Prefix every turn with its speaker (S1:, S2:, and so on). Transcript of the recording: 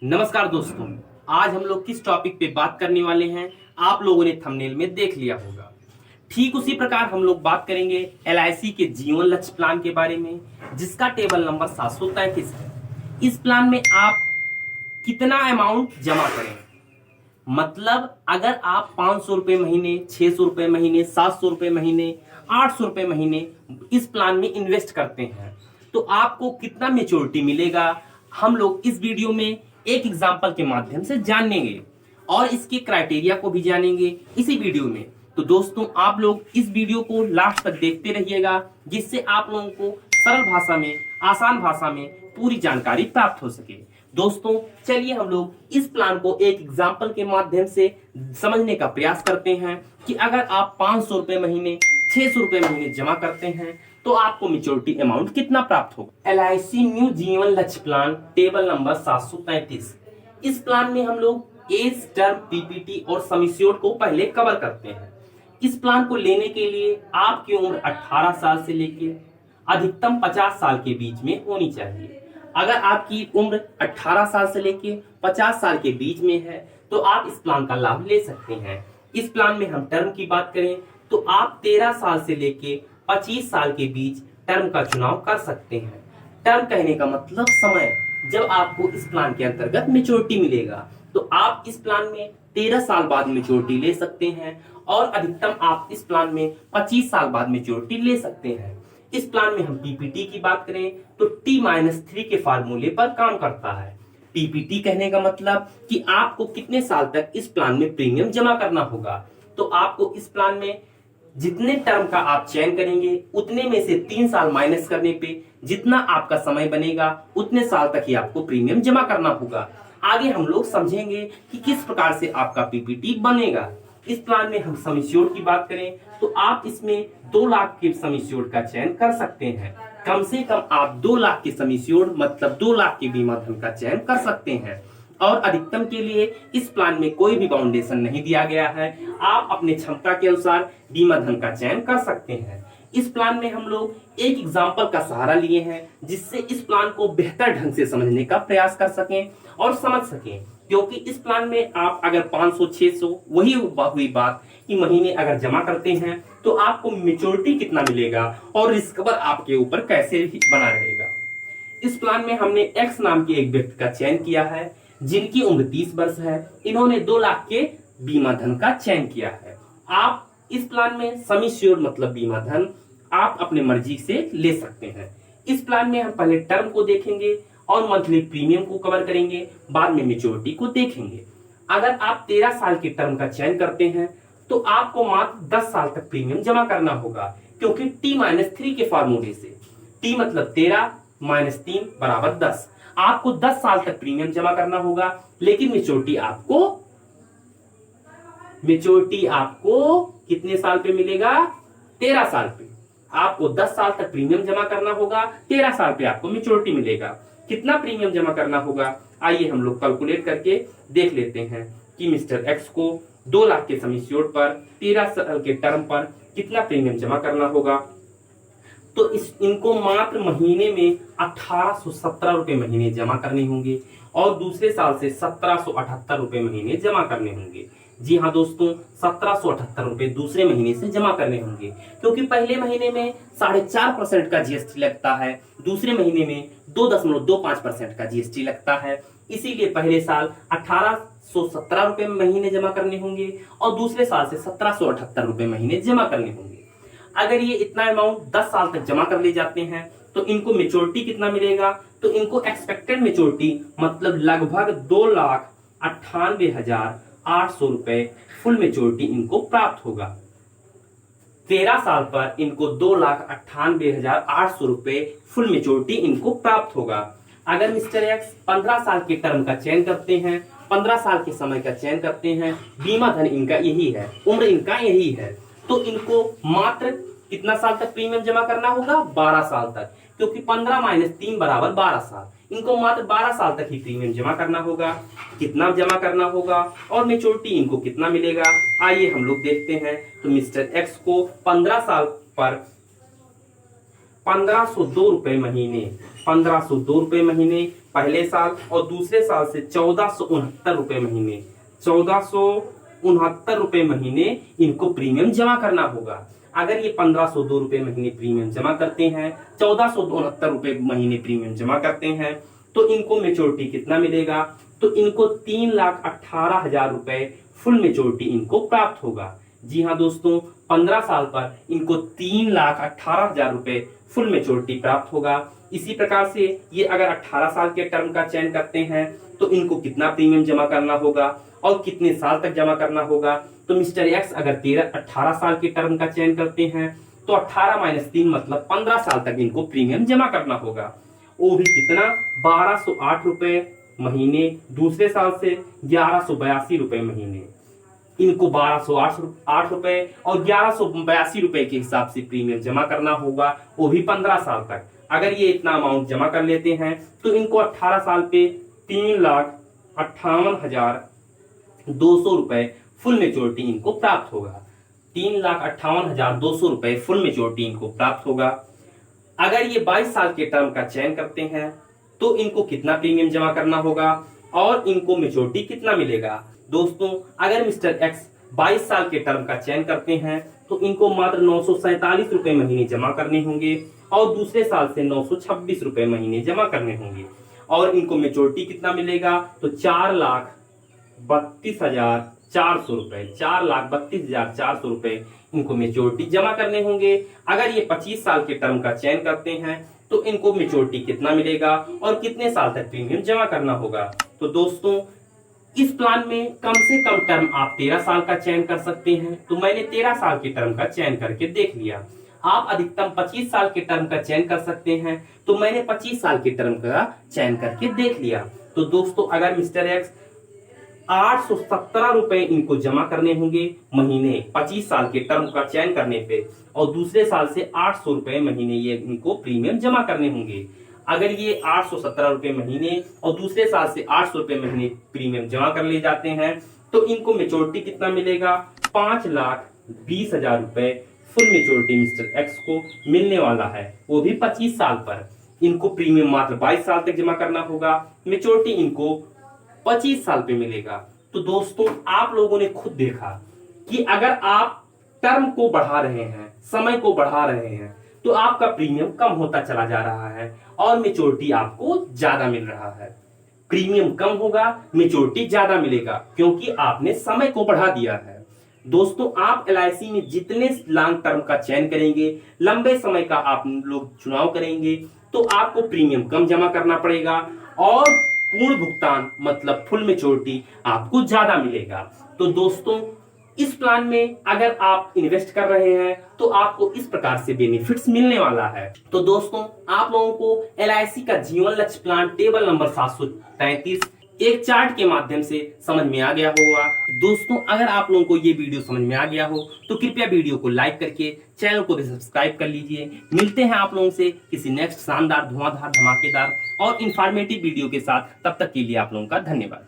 S1: नमस्कार दोस्तों, आज हम लोग किस टॉपिक पे बात करने वाले हैं आप लोगों ने थंबनेल में देख लिया होगा। ठीक उसी प्रकार हम लोग बात करेंगे एलआईसी के जीवन लक्ष्य प्लान के बारे में, जिसका टेबल नंबर 733 है। इस प्लान में आप कितना अमाउंट जमा करें, मतलब अगर आप 500 रुपए महीने, 600 रुपए महीने, 700 रुपए महीने, 800 रुपए महीने इस प्लान में इन्वेस्ट करते हैं तो आपको कितना मेच्योरिटी मिलेगा, हम लोग इस वीडियो में एक एग्जाम्पल के माध्यम से जानेंगे और इसके क्राइटेरिया को भी जानेंगे इसी वीडियो में। तो दोस्तों, आप लोग इस वीडियो को लास्ट तक देखते रहिएगा, जिससे आप लोगों को सरल भाषा में, आसान भाषा में पूरी जानकारी प्राप्त हो सके। दोस्तों, चलिए हम लोग इस प्लान को एक एग्जाम्पल के माध्यम से समझने का प्रयास करते हैं कि अगर आप 500 रुपए महीने, 600 रुपए महीने जमा करते हैं तो आपको मेच्योरिटी अमाउंट कितना प्राप्त होगा। एलआईसी न्यू जीवन लक्ष्य प्लान टेबल नंबर 733। इस प्लान में हम लोग एज, टर्म, पीपीटी और सम एश्योर्ड को पहले कवर करते हैं। इस प्लान को लेने के लिए आपकी उम्र 18 साल से लेकर अधिकतम 50 साल के बीच में होनी चाहिए। अगर आपकी उम्र 18 साल से लेकर 50 साल के बीच में है तो आप इस प्लान का लाभ ले सकते हैं। इस प्लान में हम टर्म की बात करें तो आप 13 साल से लेके 25 साल के बीच टर्म का चुनाव कर सकते हैं। टर्म कहने का मतलब समय, जब आपको इस प्लान के अंतर्गत मेच्योरिटी मिलेगा तो आप इस प्लान में 13 साल बाद मेच्योरिटी ले सकते हैं और अधिकतम आप इस प्लान में 25 साल बाद मेच्योरिटी ले सकते हैं। इस प्लान में हम पीपीटी की बात करें तो T-3 के फार्मूले पर काम करता है। पीपीटी कहने का मतलब कि आपको कितने साल तक इस प्लान में प्रीमियम जमा करना होगा। तो आपको इस प्लान में जितने टर्म का आप चयन करेंगे उतने में से 3 साल माइनस करने पे जितना आपका समय बनेगा उतने साल तक ही आपको प्रीमियम जमा करना होगा। आगे हम लोग समझेंगे कि किस प्रकार से आपका पीपीटी बनेगा। इस प्लान में हम सम एश्योर्ड की बात करें तो आप इसमें 2 लाख के सम एश्योर्ड का चयन कर सकते हैं। कम से कम आप 2 लाख के सम एश्योर्ड मतलब 2 लाख के बीमा धन का चयन कर सकते हैं और अधिकतम के लिए इस प्लान में कोई भी बाउंडेशन नहीं दिया गया है। आप अपने क्षमता के अनुसार बीमा धन का चयन कर सकते हैं। इस प्लान में हम लोग एक एग्जाम्पल का सहारा लिए हैं जिससे इस प्लान को बेहतर ढंग से समझने का प्रयास कर सकें और समझ सकें, क्योंकि इस प्लान में आप अगर 500, 600 वही हुई बात कि महीने अगर जमा करते हैं तो आपको मेच्योरिटी कितना मिलेगा और रिस्क आपके ऊपर कैसे बना रहेगा। इस प्लान में हमने एक्स नाम के एक व्यक्ति का चयन किया है जिनकी उम्र 30 वर्ष है। इन्होंने 2 लाख के बीमा धन का चयन किया है। आप इस प्लान में सम एश्योर्ड मतलब बीमा धन आप अपने मर्जी से ले सकते हैं। इस प्लान में हम पहले टर्म को देखेंगे और मंथली प्रीमियम को कवर करेंगे, बाद में मेच्योरिटी को देखेंगे। अगर आप 13 साल के टर्म का चयन करते हैं तो आपको मात्र 10 साल तक प्रीमियम जमा करना होगा, क्योंकि T-3 के फार्मूले से T मतलब 13 - 3 = 10। आपको 10 साल तक प्रीमियम जमा करना होगा, लेकिन मेच्योरिटी आपको कितने साल पे मिलेगा? 13 साल पे। आपको 10 साल तक प्रीमियम जमा करना होगा, 13 साल पे आपको मेच्योरिटी मिलेगा। कितना प्रीमियम जमा करना होगा, आइए हम लोग कैलकुलेट करके देख लेते हैं कि मिस्टर एक्स को 2 लाख के सम एश्योर्ड पर 13 साल के टर्म पर कितना प्रीमियम जमा करना होगा। तो इनको मात्र महीने में 1817 रुपए महीने जमा करने होंगे और दूसरे साल से 1778 रुपए महीने जमा करने होंगे। जी हाँ दोस्तों, 1778 रुपए दूसरे महीने से जमा करने होंगे, क्योंकि पहले महीने में 4.5% का जीएसटी लगता है, दूसरे महीने में 2.25% का जीएसटी लगता है। इसीलिए पहले साल 1817 रुपए महीने जमा करने होंगे और दूसरे साल से 1778 रुपए महीने जमा करने होंगे। अगर ये इतना अमाउंट 10 साल तक जमा कर ले जाते हैं तो इनको मेच्योरिटी कितना मिलेगा? तो इनको एक्सपेक्टेड मेच्योरिटी मतलब लगभग 2,98,800 रुपए फुल मेच्योरिटी इनको प्राप्त होगा। 13 साल पर इनको 2,98,800 रुपए फुल मेच्योरिटी इनको प्राप्त होगा। अगर मिस्टर एक्स 15 साल के टर्म का चयन करते हैं, 15 साल के समय का चयन करते हैं, बीमा धन इनका यही है, उम्र इनका यही है, तो इनको मात्र कितना साल तक प्रीमियम जमा करना होगा? 12 साल तक, क्योंकि 15 - 3 = 12 साल। इनको मात्र 12 साल तक ही प्रीमियम जमा करना होगा। कितना जमा करना होगा और मेच्योरिटी इनको कितना मिलेगा, आइए हम लोग देखते हैं। तो मिस्टर एक्स को 15 साल पर 1502 रुपए महीने पहले साल और दूसरे साल से 1469 रुपए महीने, 1469 रुपए महीने इनको प्रीमियम जमा करना होगा। अगर ये 1502 रुपए महीने प्रीमियम जमा करते हैं, 1469 रुपए महीने प्रीमियम जमा करते हैं, तो इनको मेच्योरिटी कितना मिलेगा? तो इनको 3,18,000 रुपए फुल मेच्योरिटी इनको प्राप्त होगा। जी हाँ दोस्तों, 15 साल पर इनको 3,18,000 रुपए फुल मेच्योरिटी प्राप्त होगा। इसी प्रकार से ये अगर 18 साल के टर्म का चयन करते हैं तो इनको कितना प्रीमियम जमा करना होगा और कितने साल तक जमा करना होगा? तो मिस्टर एक्स अगर 18 साल के टर्म का चयन करते हैं तो 18 - 3 मतलब 15 साल तक इनको प्रीमियम जमा करना होगा। वो भी कितना? 1208 रुपए महीने, दूसरे साल से 1182 रुपए महीने। इनको 1208 रुपए और 1182 रुपए के हिसाब से प्रीमियम जमा करना होगा, वो भी 15 साल तक। अगर ये इतना अमाउंट जमा कर लेते हैं तो इनको 18 साल पे 3,58,200 रुपए फुल मेच्योरिटी इनको प्राप्त होगा। 3,58,200 रुपए फुल मेच्योरिटी इनको प्राप्त होगा। अगर ये 22 साल के टर्म का चयन करते हैं तो इनको कितना प्रीमियम जमा करना होगा और इनको मेच्योरिटी कितना मिलेगा? दोस्तों, अगर मिस्टर एक्स 22 साल के टर्म का चयन करते हैं तो इनको मात्र 947 रुपए महीने जमा करने होंगे और दूसरे साल से 926 रुपए महीने जमा करने होंगे और इनको मेच्योरिटी कितना मिलेगा? तो 4,32,400 रुपए, 4,32,400 रुपए इनको मेच्योरिटी जमा करने होंगे। अगर ये 25 साल के टर्म का चयन करते हैं तो इनको मेच्योरिटी कितना मिलेगा और कितने साल तक प्रीमियम जमा करना होगा? तो दोस्तों, इस प्लान में कम से कम टर्म आप 13 साल का चयन कर सकते हैं। तो मैंने 13 साल के टर्म का चयन करके देख लिया। आप अधिकतम 25 साल के टर्म का चयन कर सकते हैं, तो मैंने 25 साल के टर्म का चयन करके देख लिया। तो दोस्तों, अगर मिस्टर एक्स 817 रुपए इनको जमा करने होंगे महीने 25 साल के टर्म का चयन करने पे और दूसरे साल से 800 रुपए महीने ये इनको प्रीमियम जमा करने होंगे। अगर ये 817 रुपए महीने और दूसरे साल से 800 रुपए महीने प्रीमियम जमा कर ले जाते हैं तो इनको मेच्योरिटी कितना मिलेगा? 5,20,000 रुपए फुल मेच्योरिटी मिस्टर एक्स को मिलने वाला है, वो भी 25 साल पर। इनको प्रीमियम मात्र 22 साल तक जमा करना होगा, मेच्योरिटी इनको 25 साल पे मिलेगा। तो दोस्तों, आप लोगों ने खुद देखा कि अगर आप टर्म को बढ़ा रहे हैं, समय को बढ़ा रहे हैं, तो आपका प्रीमियम कम होता चला जा रहा है और मेच्योरिटी आपको ज्यादा मिल रहा है। प्रीमियम कम होगा, मेच्योरिटी ज्यादा मिलेगा क्योंकि आपने समय को बढ़ा दिया है। दोस्तों, आप LIC में जितने लॉन्ग टर्म का चयन करेंगे, लंबे समय का आप लोग चुनाव करेंगे, तो आपको प्रीमियम कम जमा करना पड़ेगा और पूर्ण भुगतान मतलब फुल मेच्योरिटी आपको ज्यादा मिलेगा। तो दोस्तों, इस प्लान में अगर आप इन्वेस्ट कर रहे हैं तो आपको इस प्रकार से बेनिफिट्स मिलने वाला है। तो दोस्तों, आप लोगों को LIC का जीवन लक्ष्य प्लान टेबल नंबर 733 एक चार्ट के माध्यम से समझ में आ गया होगा। दोस्तों, अगर आप लोगों को ये वीडियो समझ में आ गया हो तो कृपया वीडियो को लाइक करके चैनल को भी सब्सक्राइब कर लीजिए। मिलते हैं आप लोगों से किसी नेक्स्ट शानदार, धुआंधार, धमाकेदार और इंफॉर्मेटिव वीडियो के साथ। तब तक के लिए आप लोगों का धन्यवाद।